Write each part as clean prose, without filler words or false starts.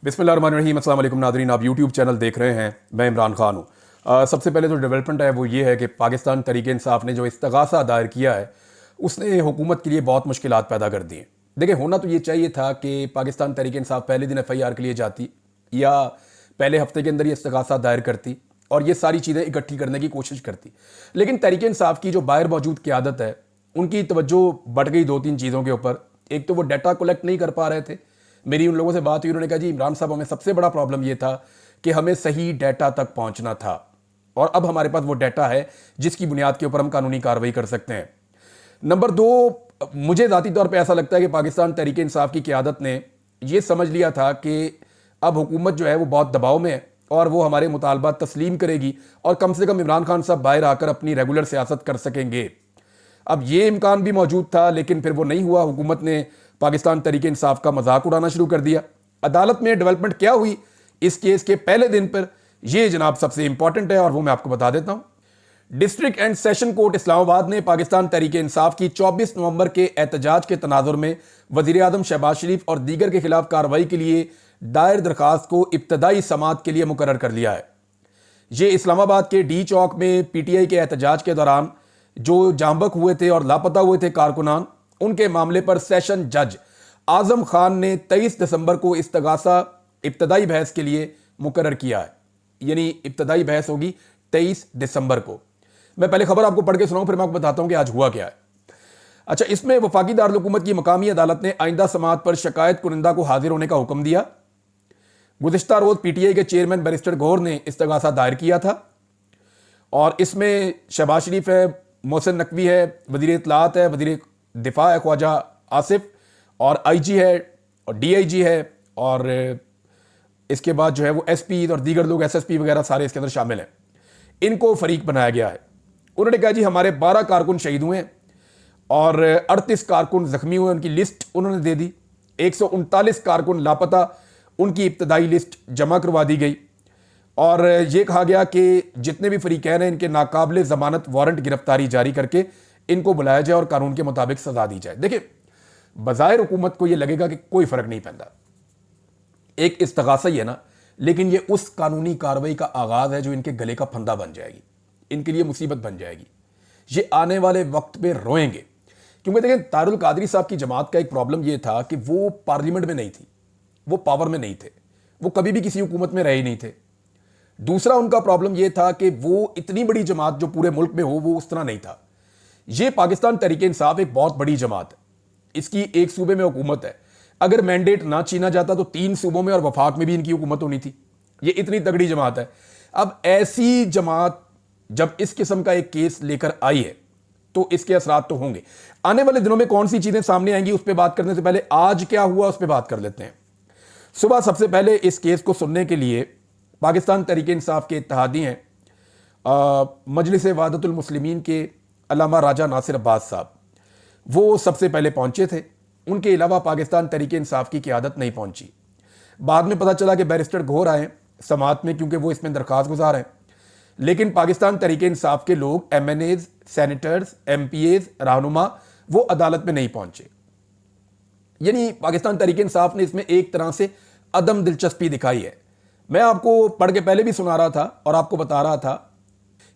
बिस्मिल्लाहिर्रहमानिर्रहीम। अस्सलाम वालेकुम नाज़रीन, आप यूट्यूब चैनल देख रहे हैं। मैं इमरान खान हूँ। सबसे पहले जो डेवलपमेंट है वो ये है कि पाकिस्तान तहरीक इंसाफ ने जो इस्तगासा दायर किया है उसने हुकूमत के लिए बहुत मुश्किलात पैदा कर दी हैं। देखिए, होना तो ये चाहिए था कि पाकिस्तान तहरीक इंसाफ पहले दिन FIR के लिए जाती या पहले हफ्ते के अंदर ये इस्तगासा दायर करती और ये सारी चीज़ें इकट्ठी करने की कोशिश करती। लेकिन तहरीक इंसाफ की जो बाहर मौजूद क़यादत है उनकी तवज्जो बढ़ गई दो तीन चीज़ों के ऊपर। एक तो वो डाटा कलेक्ट नहीं कर पा रहे थे। मेरी उन लोगों से बात हुई, उन्होंने कहा जी इमरान साहब, हमें सबसे बड़ा प्रॉब्लम ये था कि हमें सही डाटा तक पहुंचना था और अब हमारे पास वो डाटा है जिसकी बुनियाद के ऊपर हम कानूनी कार्रवाई कर सकते हैं। नंबर दो, मुझे ज़ाती तौर पे ऐसा लगता है कि पाकिस्तान तहरीक इंसाफ की क़यादत ने यह समझ लिया था कि अब हुकूमत जो है वो बहुत दबाव में है और वो हमारे मुतालबात तस्लीम करेगी और कम से कम इमरान खान साहब बाहर आकर अपनी रेगुलर सियासत कर सकेंगे। अब ये इम्कान भी मौजूद था लेकिन फिर वो नहीं हुआ। हुकूमत ने पाकिस्तान तहरीक इंसाफ का मजाक उड़ाना शुरू कर दिया। अदालत में डेवलपमेंट क्या हुई इस केस के पहले दिन पर, यह जनाब सबसे इंपॉर्टेंट है और वो मैं आपको बता देता हूं। District and session court Islamabad ने पाकिस्तान तहरीक इंसाफ की 24 नवंबर के एहतजाज के तनाजुर में वजीर आजम शहबाज शरीफ और दीगर के खिलाफ कार्रवाई के लिए दायर दरखास्त को इब्तदाई समाअत के लिए मुकर्रर कर लिया है। यह इस्लामाबाद के डी चौक में PTI के एहतजाज के दौरान जो जामबक हुए थे और लापता हुए थे कारकुनान, उनके मामले पर सेशन जज आजम खान ने 23 दिसंबर को इस्तगासा इब्तदाई बहस के लिए मुकर्रर किया है। यानी इब्तदाई बहस होगी 23 दिसंबर को। मैं पहले खबर आपको पढ़ के सुनाऊं, फिर मैं आपको बताता हूं कि आज हुआ क्या है। अच्छा, इसमें वफाकी दारुल हुकूमत की मकामी अदालत ने आइंदा समाअत पर शिकायत कुनिंदा को हाजिर होने का हुक्म दिया। गुज़िश्ता रोज PTI के चेयरमैन बैरिस्टर गौहर ने इस्तगासा दायर किया था और इसमें शहबाज शरीफ है, मोहसिन नकवी है, वज़ीर इत्तलात है, वज़ीर दिफा है ख्वाजा आसिफ, और IG है और DIG है, और इसके बाद जो है वो SP और दीगर लोग SSP वगैरह सारे इसके अंदर शामिल हैं। इनको फरीक बनाया गया है। उन्होंने कहा जी हमारे 12 कारकुन शहीद हुए हैं और 38 कारकुन जख्मी हुए, उनकी लिस्ट उन्होंने दे दी। 139 कारकुन लापता, उनकी इब्तदाई लिस्ट जमा करवा दी गई और यह कहा गया कि जितने भी फरीकैन हैं इनके नाकाबिले ज़मानत वारंट गिरफ्तारी जारी करके इनको बुलाया जाए और कानून के मुताबिक सजा दी जाए। देखिए, बज़ाहिर हुकूमत को यह लगेगा कि कोई फर्क नहीं पैदा, एक इस्तगासा ही है ना, लेकिन यह उस कानूनी कार्रवाई का आगाज है जो इनके गले का फंदा बन जाएगी, इनके लिए मुसीबत बन जाएगी। ये आने वाले वक्त में रोएंगे। क्योंकि देखें, तारुल कादरी साहब की जमात का एक प्रॉब्लम यह था कि वो पार्लियामेंट में नहीं थी, वो पावर में नहीं थे, वो कभी भी किसी हुकूमत में रहे ही नहीं थे। दूसरा उनका प्रॉब्लम यह था कि वो इतनी बड़ी जमात जो पूरे मुल्क में हो वो उस तरह नहीं था। ये पाकिस्तान तहरीक इंसाफ एक बहुत बड़ी जमात है, इसकी एक सूबे में हुकूमत है। अगर मैंडेट ना छीना जाता तो 3 सूबों में और वफाक में भी इनकी हुकूमत होनी थी। ये इतनी तगड़ी जमात है। अब ऐसी जमात जब इस किस्म का एक केस लेकर आई है तो इसके असरात तो होंगे। आने वाले दिनों में कौन सी चीजें सामने आएंगी उस पर बात करने से पहले आज क्या हुआ उस पर बात कर लेते हैं। सुबह सबसे पहले इस केस को सुनने के लिए पाकिस्तान तहरीक इंसाफ के इत्तेहादी हैं मजलिस वहदतुल मुस्लिमीन के अल्लामा राजा नासिर अब्बास साहब, वो सबसे पहले पहुंचे थे। उनके अलावा पाकिस्तान तहरीक इंसाफ की क़यादत नहीं पहुंची। बाद में पता चला कि बैरिस्टर गौहर आए समाअत में क्योंकि वो इसमें दरख्वास्त गुजार हैं, लेकिन पाकिस्तान तहरीक इंसाफ के लोग MNAs, सेनेटर्स, MPAs, रहनुमा वो अदालत में नहीं पहुंचे। यानी पाकिस्तान तहरीक इंसाफ ने इसमें एक तरह से अदम दिलचस्पी दिखाई है। मैं आपको पढ़ के पहले भी सुना रहा था और आपको बता रहा था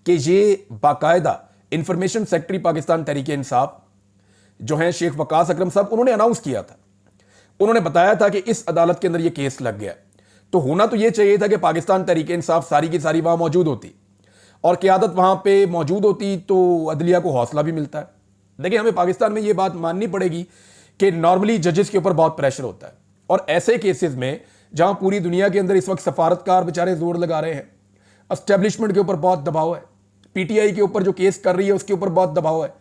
कि ये बाकायदा इंफॉर्मेशन सेक्रेटरी पाकिस्तान तहरीक इंसाफ जो हैं शेख वकास अकरम साहब, उन्होंने अनाउंस किया था। उन्होंने बताया था कि इस अदालत के अंदर ये केस लग गया। तो होना तो ये चाहिए था कि पाकिस्तान तहरीक इंसाफ सारी की सारी वहां मौजूद होती और क़यादत वहां पे मौजूद होती तो अदलिया को हौसला भी मिलता है। देखिए, हमें पाकिस्तान में ये बात माननी पड़ेगी कि नॉर्मली जजेस के ऊपर बहुत प्रेशर होता है और ऐसे केसेस में जहां पूरी दुनिया के अंदर इस वक्त सफारतकार बेचारे जोर लगा रहे हैं, एस्टेब्लिशमेंट के ऊपर बहुत दबाव है, PTI के ऊपर जो केस कर रही है उसके ऊपर बहुत दबाव है,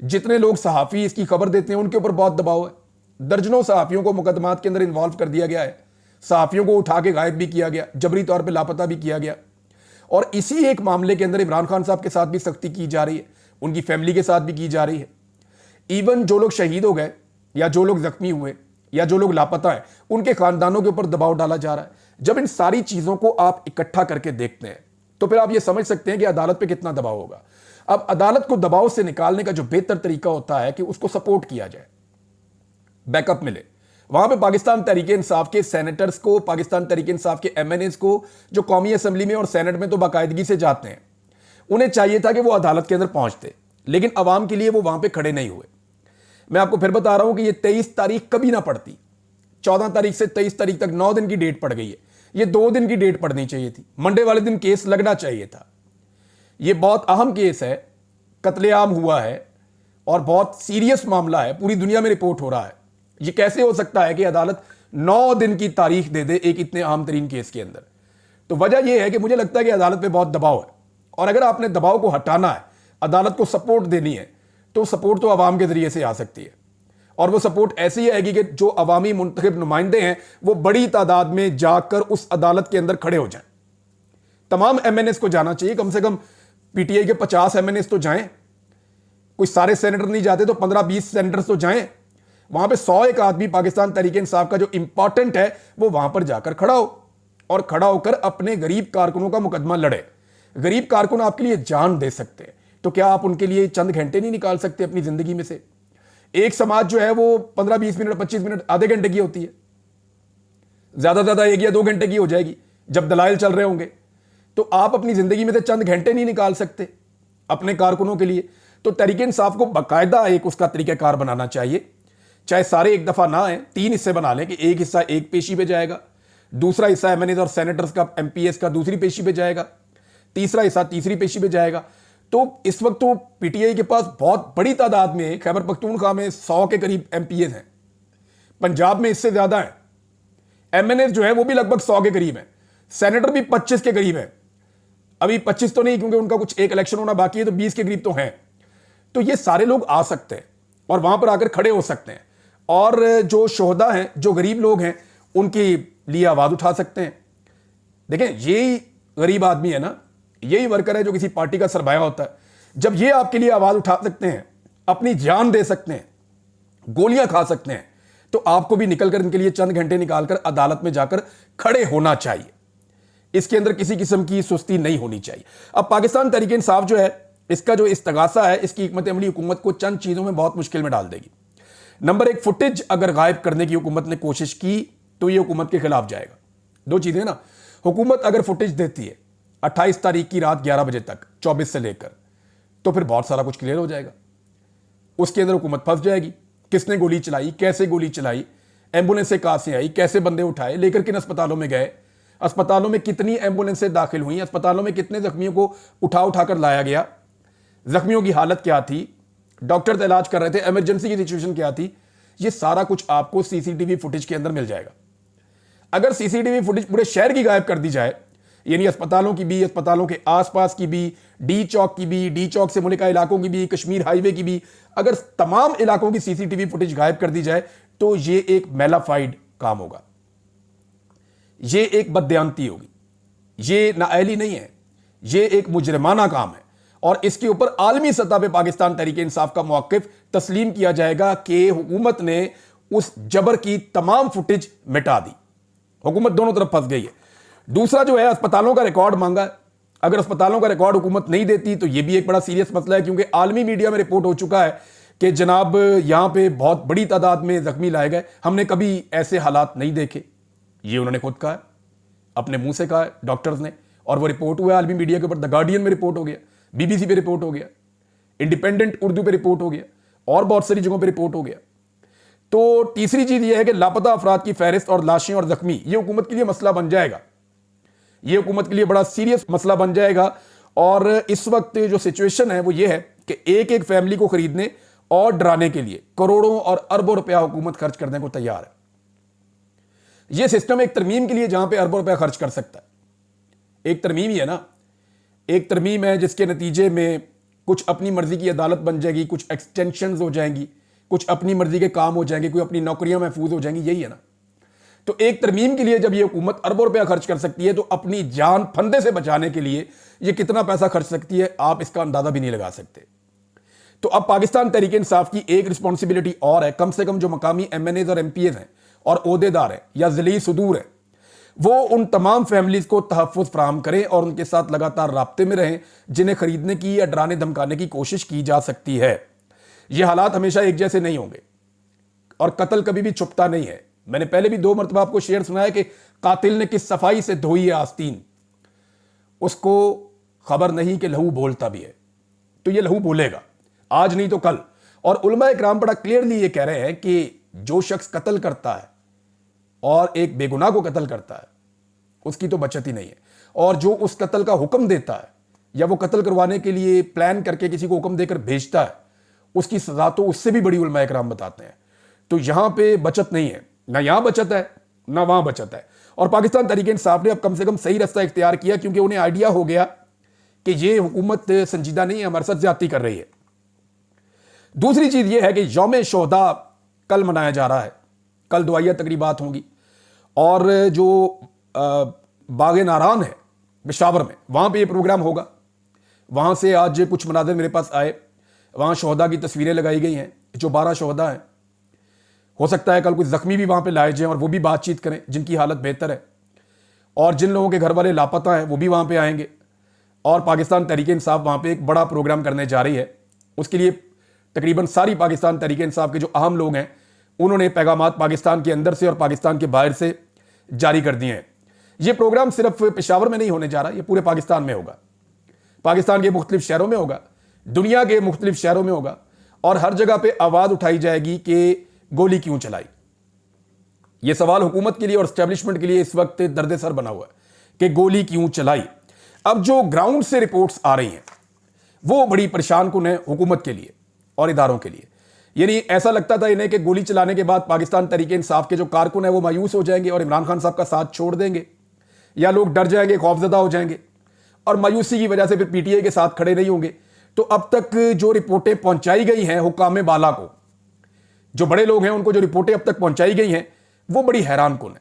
जितने लोग सहाफ़ी इसकी खबर देते हैं उनके ऊपर बहुत दबाव है। दर्जनों सहाफ़ियों को मुकदमात के अंदर इन्वॉल्व कर दिया गया है, सहाफ़ियों को उठा के गायब भी किया गया, जबरी तौर पर लापता भी किया गया। और इसी एक मामले के अंदर इमरान खान साहब के साथ भी सख्ती की जा रही है, उनकी फैमिली के साथ भी की जा रही है। इवन जो लोग शहीद हो गए या जो लोग जख्मी हुए या जो लोग लापता हैं उनके खानदानों के ऊपर दबाव डाला जा रहा है। जब इन सारी चीजों को आप इकट्ठा करके देखते हैं तो फिर आप ये समझ सकते हैं कि अदालत पे कितना दबाव होगा। अब अदालत को दबाव से निकालने का जो बेहतर तरीका होता है कि उसको सपोर्ट किया जाए, बैकअप मिले। वहां पे पाकिस्तान तहरीक इंसाफ के सेनेटर्स को, पाकिस्तान तहरीक इंसाफ के एमएनएस को, जो कौमी असम्बली में और सेनेट में तो बाकायदगी से जाते हैं, उन्हें चाहिए था कि वो अदालत के अंदर पहुंचते, लेकिन अवाम के लिए वो वहां पे खड़े नहीं हुए। मैं आपको फिर बता रहा हूं कि ये 23 तारीख कभी ना पड़ती। 14 तारीख से 23 तारीख तक 9 दिन की डेट पड़ गई है। ये 2 दिन की डेट पड़नी चाहिए थी। मंडे वाले दिन केस लगना चाहिए था। ये बहुत अहम केस है, कत्लेआम हुआ है और बहुत सीरियस मामला है, पूरी दुनिया में रिपोर्ट हो रहा है। ये कैसे हो सकता है कि अदालत 9 दिन की तारीख दे दे एक इतने अहम तरीन केस के अंदर? तो वजह यह है कि मुझे लगता है कि अदालत पे बहुत दबाव है, और अगर आपने दबाव को हटाना है, अदालत को सपोर्ट देनी है, तो सपोर्ट तो अवाम के जरिए से आ सकती है। और वो सपोर्ट ऐसी आएगी कि जो अवामी मुंतखब नुमाइंदे हैं वो बड़ी तादाद में जाकर उस अदालत के अंदर खड़े हो जाएं। तमाम एमएनएस को जाना चाहिए, कम से कम पीटीआई के 50 एमएनएस तो जाएं। कोई सारे सेनेटर नहीं जाते तो 15-20 सेनेटर्स तो जाएं। वहां पे 100 एक आदमी पाकिस्तान तहरीक इंसाफ का जो इंपॉर्टेंट है वो वहां पर जाकर खड़ा हो, और खड़ा होकर अपने गरीब कारकुनों का मुकदमा लड़े। गरीब कारकुन आपके लिए जान दे सकते हैं, तो क्या आप उनके लिए चंद घंटे नहीं निकाल सकते अपनी जिंदगी में से? एक समाज जो है वो 15-20 मिनट, 25 मिनट, आधे घंटे की होती है, ज्यादा 1 या 2 घंटे की हो जाएगी जब दलाइल चल रहे होंगे। तो आप अपनी जिंदगी में से चंद घंटे नहीं निकाल सकते अपने कारकुनों के लिए? तो तहरीक इंसाफ को बाकायदा एक उसका तरीकाकार बनाना चाहिए। चाहे सारे एक दफा ना आए, 3 हिस्से बना लें कि एक हिस्सा एक पेशी पे जाएगा, दूसरा हिस्सा एमएनएस और सेनेटर्स का, एमपीएस का दूसरी पेशी पे जाएगा, तीसरा हिस्सा तीसरी पेशी पे जाएगा। तो इस वक्त तो पीटीआई के पास बहुत बड़ी तादाद में, खैबर पख्तूनख्वा में 100 के करीब एमपीएस हैं, पंजाब में इससे ज्यादा है, एमएनएस जो है वो भी लगभग 100 के करीब है, सेनेटर भी 25 के करीब है। अभी 25 तो नहीं, क्योंकि उनका कुछ एक इलेक्शन होना बाकी है, तो 20 के करीब तो हैं। तो ये सारे लोग आ सकते हैं और वहां पर आकर खड़े हो सकते हैं, और जो शोहदा हैं, जो गरीब लोग हैं, उनके लिए आवाज उठा सकते हैं। देखें, यही गरीब आदमी है ना, यही वर्कर है जो किसी पार्टी का सरमाया होता है। जब ये आपके लिए आवाज उठा सकते हैं, अपनी जान दे सकते हैं, गोलियां खा सकते हैं, तो आपको भी निकलकर इनके लिए चंद घंटे निकालकर अदालत में जाकर खड़े होना चाहिए। इसके अंदर किसी किस्म की सुस्ती नहीं होनी चाहिए। अब पाकिस्तान तहरीक इंसाफ जो है, इसका जो इस्तगासा है, इसकी हिकमत अमली हुकूमत को चंद चीजों में बहुत मुश्किल में डाल देगी। नंबर 1, फुटेज अगर गायब करने की हुकूमत ने कोशिश की तो यह हुकूमत के खिलाफ जाएगा। 2 चीजें ना, हुकूमत अगर फुटेज देती है 28 तारीख की रात 11 बजे तक, 24 से लेकर, तो फिर बहुत सारा कुछ क्लियर हो जाएगा। उसके अंदर हुकूमत फंस जाएगी, किसने गोली चलाई, कैसे गोली चलाई, एम्बुलेंसें कहां से आई, कैसे बंदे उठाए, लेकर किन अस्पतालों में गए, अस्पतालों में कितनी एम्बुलेंसें दाखिल हुई, अस्पतालों में कितने जख्मियों को उठाकर लाया गया, जख्मियों की हालत क्या थी, डॉक्टर इलाज कर रहे थे, इमरजेंसी की सिचुएशन क्या थी, ये सारा कुछ आपको सीसीटीवी फुटेज के अंदर मिल जाएगा। अगर सीसीटीवी फुटेज पूरे शहर की गायब कर दी जाए, यानी अस्पतालों की भी, अस्पतालों के आसपास की भी, डी चौक की भी, डी चौक से मुलिका इलाकों की भी, कश्मीर हाईवे की भी, अगर तमाम इलाकों की सीसीटीवी फुटेज गायब कर दी जाए, तो ये एक मेलाफाइड काम होगा, ये एक बददयांती होगी, ये नाअहली नहीं है, ये एक मुजरिमाना काम है। और इसके ऊपर आलमी सतह पे पाकिस्तान तहरीक इंसाफ का मौक़िफ़ तस्लीम किया जाएगा कि हुकूमत ने उस जबर की तमाम फुटेज मिटा दी। हुकूमत दोनों तरफ फंस गई है। दूसरा जो है, अस्पतालों का रिकॉर्ड मांगा है। अगर अस्पतालों का रिकॉर्ड हुकूमत नहीं देती तो यह भी एक बड़ा सीरियस मसला है, क्योंकि आलमी मीडिया में रिपोर्ट हो चुका है कि जनाब यहां पे बहुत बड़ी तादाद में जख्मी लाए गए, हमने कभी ऐसे हालात नहीं देखे। ये उन्होंने खुद कहा है, अपने मुंह से कहा है डॉक्टर्स ने, और वो रिपोर्ट हुआ है आलमी मीडिया के ऊपर। द गार्डियन में रिपोर्ट हो गया, बीबीसी पे रिपोर्ट हो गया, इंडिपेंडेंट उर्दू पे रिपोर्ट हो गया, और बहुत सारी जगहों पे रिपोर्ट हो गया। तो तीसरी चीज यह है कि लापता अफराद की फहरिस्त और लाशें और जख्मी, यह हुकूमत के लिए मसला बन जाएगा, यह हुकूमत के लिए बड़ा सीरियस मसला बन जाएगा। और इस वक्त जो सिचुएशन है वो ये है कि एक एक फैमिली को खरीदने और डराने के लिए करोड़ों और अरबों रुपया हुकूमत खर्च करने को तैयार है। यह सिस्टम एक तरमीम के लिए जहां पे अरबों रुपया खर्च कर सकता है, एक तरमीम ही है ना, एक तरमीम है जिसके नतीजे में कुछ अपनी मर्जी की अदालत बन जाएगी, कुछ एक्सटेंशन हो जाएंगी, कुछ अपनी मर्जी के काम हो जाएंगे, कोई अपनी नौकरियां महफूज हो जाएंगी, यही है ना। तो एक तरमीम के लिए जब ये हुकूमत अरबों रुपया खर्च कर सकती है, तो अपनी जान फंदे से बचाने के लिए ये कितना पैसा खर्च सकती है, आप इसका अंदाजा भी नहीं लगा सकते। तो अब पाकिस्तान तहरीक इंसाफ की एक रिस्पॉन्सिबिलिटी और है, कम से कम जो मकामी एमएनएज और एमपीएस हैं और ओहदेदार हैं या ज़िली सुदूर हैं, वो उन तमाम फैमिलीज को तहफ़्फ़ुज़ फराहम करें और उनके साथ लगातार राब्ते में रहें जिन्हें खरीदने की या डराने धमकाने की कोशिश की जा सकती है। ये हालात हमेशा एक जैसे नहीं होंगे और कत्ल कभी भी छुपता नहीं है। मैंने पहले भी 2 मरतबा आपको शेर सुनाया कि कातिल ने किस सफाई से धोई है आस्तीन, उसको खबर नहीं कि लहू बोलता भी है। तो ये लहू बोलेगा, आज नहीं तो कल। और उलमा इकराम बड़ा क्लियरली ये कह रहे हैं कि जो शख्स कत्ल करता है और एक बेगुनाह को कत्ल करता है, उसकी तो बचत ही नहीं है। और जो उस कत्ल का हुक्म देता है या वो कत्ल करवाने के लिए प्लान करके किसी को हुक्म देकर भेजता है, उसकी सजा तो उससे भी बड़ी उलमा इकराम बताते हैं। तो यहां पे बचत नहीं है, ना यहां बचत है ना वहां बचत है। और पाकिस्तान तहरीक इंसाफ ने अब कम से कम सही रास्ता इख्तियार किया, क्योंकि उन्हें आइडिया हो गया कि ये हुकूमत संजीदा नहीं है, हमारे साथ ज्यादती कर रही है। दूसरी चीज यह है कि यौम शोहदा कल मनाया जा रहा है, कल दुआया तकरीबात होंगी। और जो बाग नारान है पेशावर में, वहां पे ये प्रोग्राम होगा। वहां से आज कुछ मनाज़िर मेरे पास आए, वहां शोहदा की तस्वीरें लगाई गई हैं, जो 12 शोहदा हैं। हो सकता है कल कुछ जख्मी भी वहां पे लाए जाएं और वो भी बातचीत करें जिनकी हालत बेहतर है। और जिन लोगों के घर वाले लापता हैं वो भी वहां पे आएंगे। और पाकिस्तान तहरीक इंसाफ वहां पे एक बड़ा प्रोग्राम करने जा रही है। उसके लिए तकरीबन सारी पाकिस्तान तहरीक इंसाफ के जो अहम लोग हैं, उन्होंने पैगामात पाकिस्तान के अंदर से और पाकिस्तान के बाहर से जारी कर दिए हैं। ये प्रोग्राम सिर्फ पेशावर में नहीं होने जा रहा, ये पूरे पाकिस्तान में होगा। पाकिस्तान के मुख्तलिफ शहरों में होगा, दुनिया के मुख्तलिफ शहरों में होगा। और हर जगह पे आवाज उठाई जाएगी कि गोली क्यों चलाई। यह सवाल हुकूमत के लिए और एस्टेब्लिशमेंट के लिए इस वक्त दर्द सर बना हुआ है कि गोली क्यों चलाई। अब जो ग्राउंड से रिपोर्ट्स आ रही हैं वो बड़ी परेशान कुन है हुकूमत के लिए और इदारों के लिए। यानी ऐसा लगता था इन्हें कि गोली चलाने के बाद पाकिस्तान तहरीक इंसाफ के जो कारकुन है वो मायूस हो जाएंगे और इमरान खान साहब का साथ छोड़ देंगे, या लोग डर जाएंगे, खौफजदा हो जाएंगे और मायूसी की वजह से फिर पीटीआई के साथ खड़े नहीं होंगे। तो अब तक जो रिपोर्टें पहुंचाई गई हैं हुक्काम बाला को, जो बड़े लोग हैं उनको जो रिपोर्टें अब तक पहुंचाई गई हैं वो बड़ी हैरान कुन है।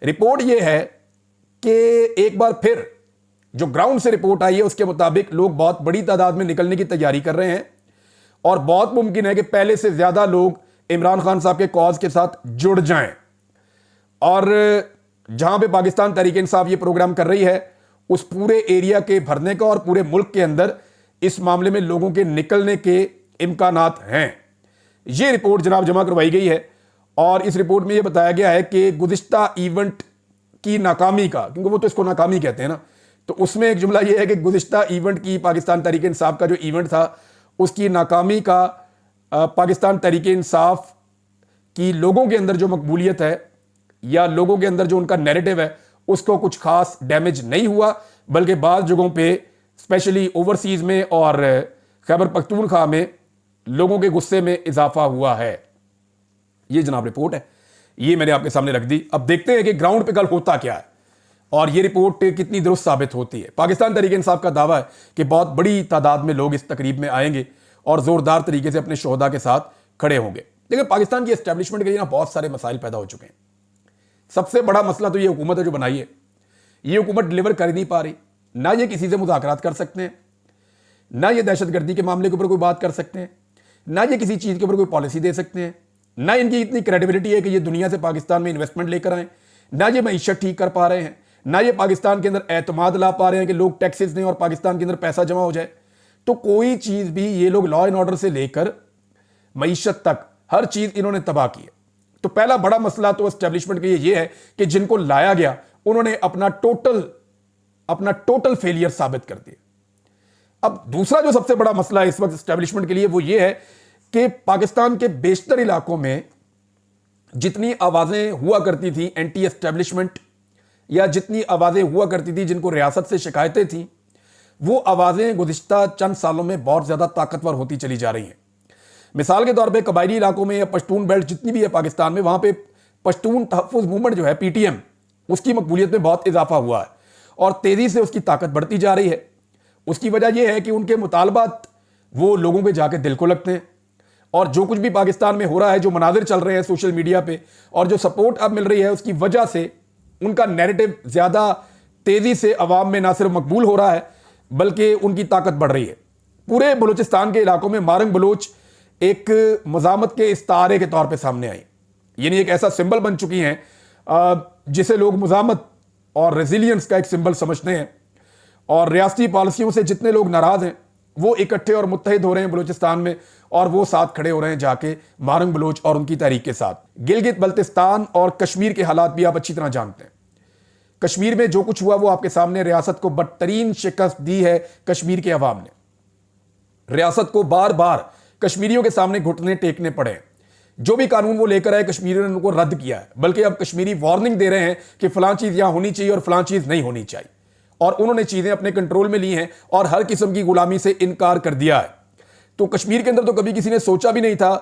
रिपोर्ट ये है कि एक बार फिर जो ग्राउंड से रिपोर्ट आई है उसके मुताबिक लोग बहुत बड़ी तादाद में निकलने की तैयारी कर रहे हैं और बहुत मुमकिन है कि पहले से ज्यादा लोग इमरान खान साहब के कॉज के साथ जुड़ जाएं। और जहां पे पाकिस्तान तहरीक इंसाफ ये प्रोग्राम कर रही है उस पूरे एरिया के भरने का और पूरे मुल्क के अंदर इस मामले में लोगों के निकलने के इम्कानात हैं। ये रिपोर्ट जनाब जमा करवाई गई है और इस रिपोर्ट में यह बताया गया है कि गुज़िश्ता इवेंट की नाकामी का, क्योंकि वो तो इसको नाकामी कहते हैं ना, तो उसमें एक जुमला यह है कि गुज़िश्ता इवेंट की पाकिस्तान तहरीक इंसाफ का जो इवेंट था उसकी नाकामी का पाकिस्तान तहरीक इंसाफ की लोगों के अंदर जो मकबूलियत है या लोगों के अंदर जो उनका नैरेटिव है उसको कुछ खास डैमेज नहीं हुआ, बल्कि बाज़ जगहों पे स्पेशली ओवरसीज में और खैबर पख्तूनख्वा में लोगों के गुस्से में इजाफा हुआ है। ये जनाब रिपोर्ट है, ये मैंने आपके सामने रख दी। अब देखते हैं कि ग्राउंड पे कल होता क्या है और ये रिपोर्ट कितनी दुरुस्त साबित होती है। पाकिस्तान तहरीक इंसाफ का दावा है कि बहुत बड़ी तादाद में लोग इस तकरीब में आएंगे और जोरदार तरीके से अपने शोहदा के साथ खड़े होंगे। लेकिन पाकिस्तान की एस्टेब्लिशमेंट के लिए ना बहुत सारे मसाइल पैदा हो चुके हैं। सबसे बड़ा मसला तो ये हुकूमत है जो बनाई है, ये हुकूमत डिलीवर कर नहीं पा रही। ना ये किसी से मुज़ाकरात कर सकते हैं, ना ये दहशतगर्दी के मामले के ऊपर कोई बात कर सकते हैं, ना ये किसी चीज़ के ऊपर कोई पॉलिसी दे सकते हैं, ना इनकी इतनी क्रेडिबिलिटी है कि ये दुनिया से पाकिस्तान में इन्वेस्टमेंट लेकर आए, ना ये मईशत ठीक कर पा रहे हैं, ना ये पाकिस्तान के अंदर एतमाद ला पा रहे हैं कि लोग टैक्सेस दें और पाकिस्तान के अंदर पैसा जमा हो जाए। तो कोई चीज़ भी ये लोग लॉ एंड ऑर्डर से लेकर मईशत तक हर चीज़ इन्होंने तबाह की है। तो पहला बड़ा मसला तो एस्टेब्लिशमेंट के लिए ये है कि जिनको लाया गया उन्होंने अपना टोटल फेलियर साबित कर दिया। अब दूसरा जो सबसे बड़ा मसला है इस वक्त एस्टेब्लिशमेंट के लिए वो ये है कि पाकिस्तान के बेशतर इलाकों में जितनी आवाजें हुआ करती थी एंटी एस्टेब्लिशमेंट या जितनी आवाजें हुआ करती थी जिनको रियासत से शिकायतें थी, वो आवाजें गुज़िश्ता चंद सालों में बहुत ज्यादा ताकतवर होती चली जा रही हैं। मिसाल के तौर पे कबायली इलाकों में या पश्तून बेल्ट जितनी भी है पाकिस्तान में, वहां पे पश्तून तहफ़्फ़ुज़ मूवमेंट जो है पीटीएम, उसकी मकबूलियत में बहुत इजाफा हुआ है और तेजी से उसकी ताकत बढ़ती जा रही है। उसकी वजह यह है कि उनके मुतालबात वो लोगों के जाके दिल को लगते हैं और जो कुछ भी पाकिस्तान में हो रहा है, जो मनाजिर चल रहे हैं सोशल मीडिया पे और जो सपोर्ट अब मिल रही है, उसकी वजह से उनका नैरेटिव ज्यादा तेजी से अवाम में ना सिर्फ मकबूल हो रहा है बल्कि उनकी ताकत बढ़ रही है। पूरे बलूचिस्तान के इलाकों में मारंग बलोच एक मज़ामत के इस्तारे के तौर पे सामने आई, यानी एक ऐसा सिंबल बन चुकी हैं जिसे लोग मज़ामत और रेजिलियंस का एक सिंबल समझते हैं। और रियासती पॉलिसियों से जितने लोग नाराज हैं वो इकट्ठे और मुत्तहिद हो रहे हैं बलूचिस्तान में, और वो साथ खड़े हो रहे हैं जाके मारंग बलोच और उनकी तहरीक के साथ। गिलगित बल्तिस्तान और कश्मीर के हालात भी आप अच्छी तरह जानते हैं। कश्मीर में जो कुछ हुआ वो आपके सामने, रियासत को बदतरीन शिकस्त दी है कश्मीर के अवाम ने। रियासत को बार बार कश्मीरियों के सामने घुटने टेकने पड़े। जो भी कानून वो लेकर आए कश्मीरियों ने उनको रद्द किया है, बल्कि अब कश्मीरी वार्निंग दे रहे हैं कि फलां चीज यहां होनी चाहिए और फलां चीज नहीं होनी चाहिए, और उन्होंने चीजें अपने कंट्रोल में ली हैं और हर किस्म की गुलामी से इनकार कर दिया है। तो कश्मीर के अंदर तो कभी किसी ने सोचा भी नहीं था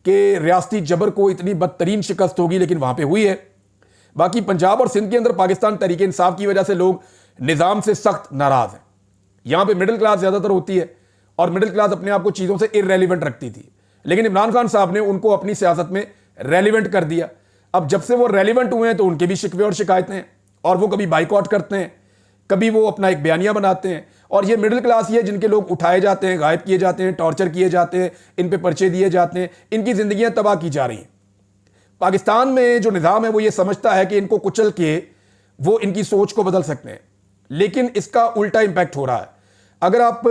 कि रियासती जबर को इतनी बदतरीन शिकस्त होगी, लेकिन वहां पे हुई है। बाकी पंजाब और सिंध के अंदर पाकिस्तान तहरीक इंसाफ की वजह से लोग निजाम से सख्त नाराज हैं। यहां पे मिडिल क्लास ज्यादातर होती है, और मिडिल क्लास अपने आप को चीजों से इररेलेवेंट रखती थी, लेकिन इमरान खान साहब ने उनको अपनी सियासत में रेलिवेंट कर दिया। अब जब से वो रेलिवेंट हुए हैं तो उनके भी शिकवे और शिकायतें हैं, और वो कभी बाइकआउट करते हैं, कभी वो अपना एक बयानिया बनाते हैं। और ये मिडिल क्लास ही है जिनके लोग उठाए जाते हैं, गायब किए जाते हैं, टॉर्चर किए जाते हैं, इन पे पर्चे दिए जाते हैं, इनकी जिंदगियां तबाह की जा रही हैं। पाकिस्तान में जो निज़ाम है वो ये समझता है कि इनको कुचल के वो इनकी सोच को बदल सकते हैं, लेकिन इसका उल्टा इंपैक्ट हो रहा है। अगर आप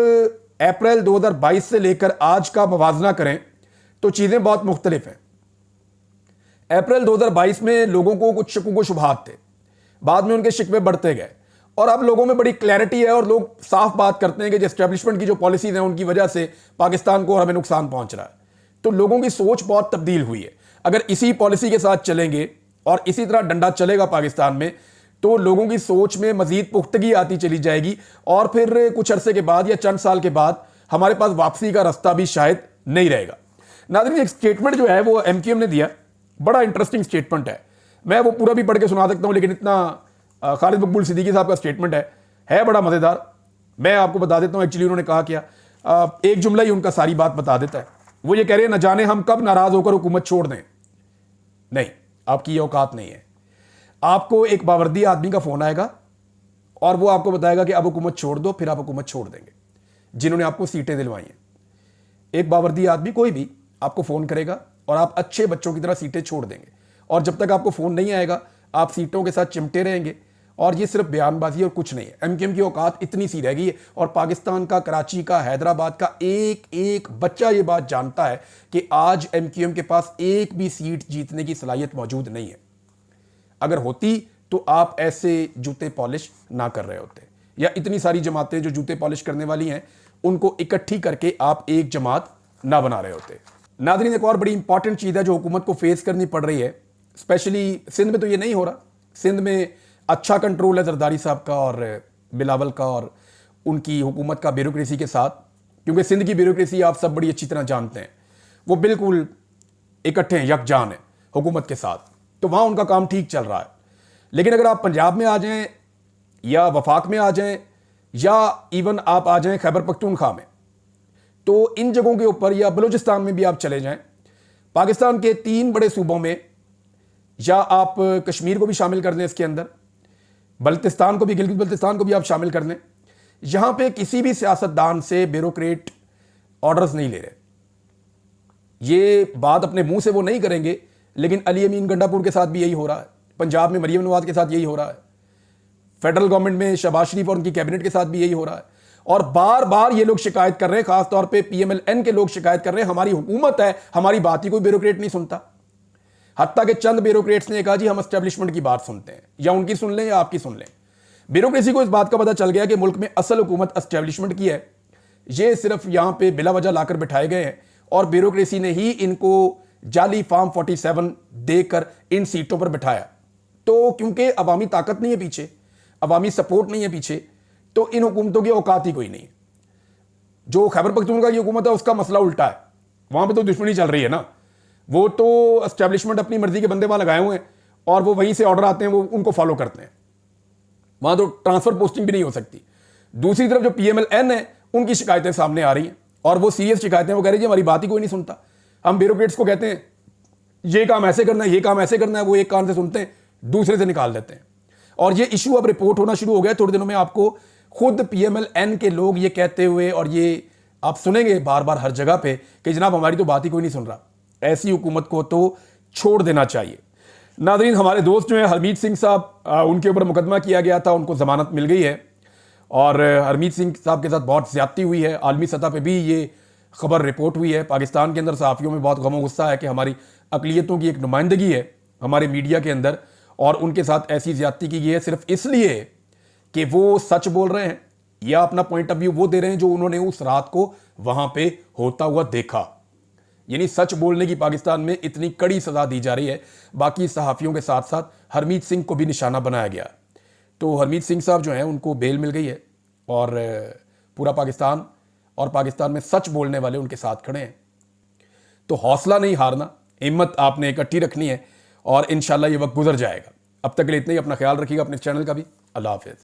अप्रैल 2022 से लेकर आज का मुवाजना करें तो चीजें बहुत मुख्तलिफ हैं। अप्रैल 2022 में लोगों को कुछ शक व शुबहात थे, बाद में उनके शिकवे बढ़ते गए, और अब लोगों में बड़ी क्लैरिटी है और लोग साफ बात करते हैं कि जो एस्टेब्लिशमेंट की जो पॉलिसीज हैं उनकी वजह से पाकिस्तान को और हमें नुकसान पहुंच रहा है। तो लोगों की सोच बहुत तब्दील हुई है। अगर इसी पॉलिसी के साथ चलेंगे और इसी तरह डंडा चलेगा पाकिस्तान में, तो लोगों की सोच में मजीद पुख्तगी आती चली जाएगी, और फिर कुछ अरसे के बाद या चंद साल के बाद हमारे पास वापसी का रास्ता भी शायद नहीं रहेगा। नाज़रीन, एक स्टेटमेंट जो है वो एमक्यूएम ने दिया, बड़ा इंटरेस्टिंग स्टेटमेंट है। मैं वो पूरा भी पढ़ के सुना सकता हूं, लेकिन इतना खालिद मकबूल सिद्दीकी साहब का स्टेटमेंट है बड़ा मजेदार। मैं आपको बता देता हूं एक्चुअली उन्होंने कहा क्या। एक जुमला ही उनका सारी बात बता देता है। वो ये कह रहे हैं, न जाने हम कब नाराज होकर हुकूमत छोड़ दें। नहीं, आपकी ये औकात नहीं है। आपको एक बावर्दी आदमी का फोन आएगा और वो आपको बताएगा कि अब हुकूमत छोड़ दो, फिर आप हुकूमत छोड़ देंगे, जिन्होंने आपको सीटें दिलवाई हैं। एक बावर्दी आदमी कोई भी आपको फोन करेगा और आप अच्छे बच्चों की तरह सीटें छोड़ देंगे, और जब तक आपको फोन नहीं आएगा आप सीटों के साथ चिमटे रहेंगे। और ये सिर्फ बयानबाजी और कुछ नहीं है। एमक्यूएम की औकात इतनी सी रह गई है, और पाकिस्तान का, कराची का, हैदराबाद का एक एक बच्चा ये बात जानता है कि आज एमक्यूएम के पास एक भी सीट जीतने की सलाहियत मौजूद नहीं है। अगर होती तो आप ऐसे जूते पॉलिश ना कर रहे होते, या इतनी सारी जमातें जो जूते पॉलिश करने वाली हैं उनको इकट्ठी करके आप एक जमात ना बना रहे होते। नाज़रीन, एक और बड़ी इंपॉर्टेंट चीज़ है जो हुकूमत को फेस करनी पड़ रही है, स्पेशली सिंध में तो ये नहीं हो रहा। सिंध में अच्छा कंट्रोल है जरदारी साहब का और बिलावल का और उनकी हुकूमत का ब्यूरोक्रेसी के साथ, क्योंकि सिंध की ब्यूरोक्रेसी आप सब बड़ी अच्छी तरह जानते हैं, वो बिल्कुल इकट्ठे हैं, यकजान है हुकूमत के साथ, तो वहाँ उनका काम ठीक चल रहा है। लेकिन अगर आप पंजाब में आ जाएं या वफाक में आ जाएं या इवन आप आ जाएं खैबर पख्तूनख्वा में, तो इन जगहों के ऊपर, या बलूचिस्तान में भी आप चले जाएं, पाकिस्तान के 3 बड़े सूबों में, या आप कश्मीर को भी शामिल कर लें इसके अंदर, बल्तिस्तान को भी, गिलगित बल्तिस्तान को भी आप शामिल कर लें, यहां पे किसी भी सियासतदान से ब्यूरोक्रेट ऑर्डर्स नहीं ले रहे। ये बात अपने मुंह से वो नहीं करेंगे, लेकिन अली अमीन गंडापुर के साथ भी यही हो रहा है, पंजाब में मरियम नवाज के साथ यही हो रहा है, फेडरल गवर्नमेंट में शहबाज शरीफ और उनकी कैबिनेट के साथ भी यही हो रहा है। और बार बार ये लोग शिकायत कर रहे हैं, खासतौर पे पीएमएलएन के लोग शिकायत कर रहे हैं, हमारी हुकूमत है, हमारी बात ही कोई ब्यूरोक्रेट नहीं सुनता। हत्ता के चंद ब्यूरोक्रेट्स ने कहा जी हम एस्टेब्लिशमेंट की बात सुनते हैं, या उनकी सुन लें या आपकी सुन लें। ब्यूरोक्रेसी को इस बात का पता चल गया कि मुल्क में असल हुकूमत एस्टेब्लिशमेंट की है, ये सिर्फ यहां पे बिला वजह लाकर बिठाए गए हैं, और ब्यूरोक्रेसी ने ही इनको जाली फॉर्म 47 देकर इन सीटों पर बिठाया। तो क्योंकि अवामी ताकत नहीं है पीछे, अवामी सपोर्ट नहीं है पीछे, तो इन हुकूमतों की औकात ही कोई नहीं है। जो खैबर पख्तूनख्वा की हुकूमत है उसका मसला उल्टा है, वहां पे तो दुश्मनी चल रही है ना, वो तो एस्टेब्लिशमेंट अपनी मर्जी के बंदे वहां लगाए हुए हैं और वो वहीं से ऑर्डर आते हैं, वो उनको फॉलो करते हैं, वहां तो ट्रांसफर पोस्टिंग भी नहीं हो सकती। दूसरी तरफ जो पीएमएलएन है उनकी शिकायतें सामने आ रही हैं, और वो सीरियस शिकायतें, वो कह रही है हमारी बात ही कोई नहीं सुनता। हम ब्यूरोक्रेट्स को कहते हैं ये काम ऐसे करना है, ये काम ऐसे करना है, वो एक कान से सुनते हैं, दूसरे से निकाल देते हैं। और ये इशू अब रिपोर्ट होना शुरू हो गया। थोड़े दिनों में आपको खुद पीएमएलएन के लोग ये कहते हुए, और ये आप सुनेंगे बार बार हर जगह पे कि जनाब हमारी तो बात ही कोई नहीं सुन रहा। ऐसी हुकूमत को तो छोड़ देना चाहिए। नाज़रीन, हमारे दोस्त जो हैं हरमीत सिंह साहब, उनके ऊपर मुकदमा किया गया था, उनको जमानत मिल गई है, और हरमीत सिंह साहब के साथ बहुत ज्यादती हुई है। आलमी सतह पे भी ये खबर रिपोर्ट हुई है। पाकिस्तान के अंदर सहाफ़ियों में बहुत गम गुस्सा है कि हमारी अकलियतों की एक नुमाइंदगी है हमारे मीडिया के अंदर, और उनके साथ ऐसी ज्यादती की गई है सिर्फ इसलिए कि वो सच बोल रहे हैं या अपना पॉइंट ऑफ व्यू वो दे रहे हैं जो उन्होंने उस रात को वहां पे होता हुआ देखा। यानी सच बोलने की पाकिस्तान में इतनी कड़ी सजा दी जा रही है। बाकी सहाफ़ियों के साथ साथ हरमीत सिंह को भी निशाना बनाया गया। तो हरमीत सिंह साहब जो हैं उनको बेल मिल गई है और पूरा पाकिस्तान और पाकिस्तान में सच बोलने वाले उनके साथ खड़े हैं। तो हौसला नहीं हारना, हिम्मत आपने इकट्ठी रखनी है और इंशाल्लाह ये वक्त गुजर जाएगा। अब तक के लिए इतना ही। अपना ख्याल रखिएगा, अपने चैनल का भी। अल्लाह हाफिज़।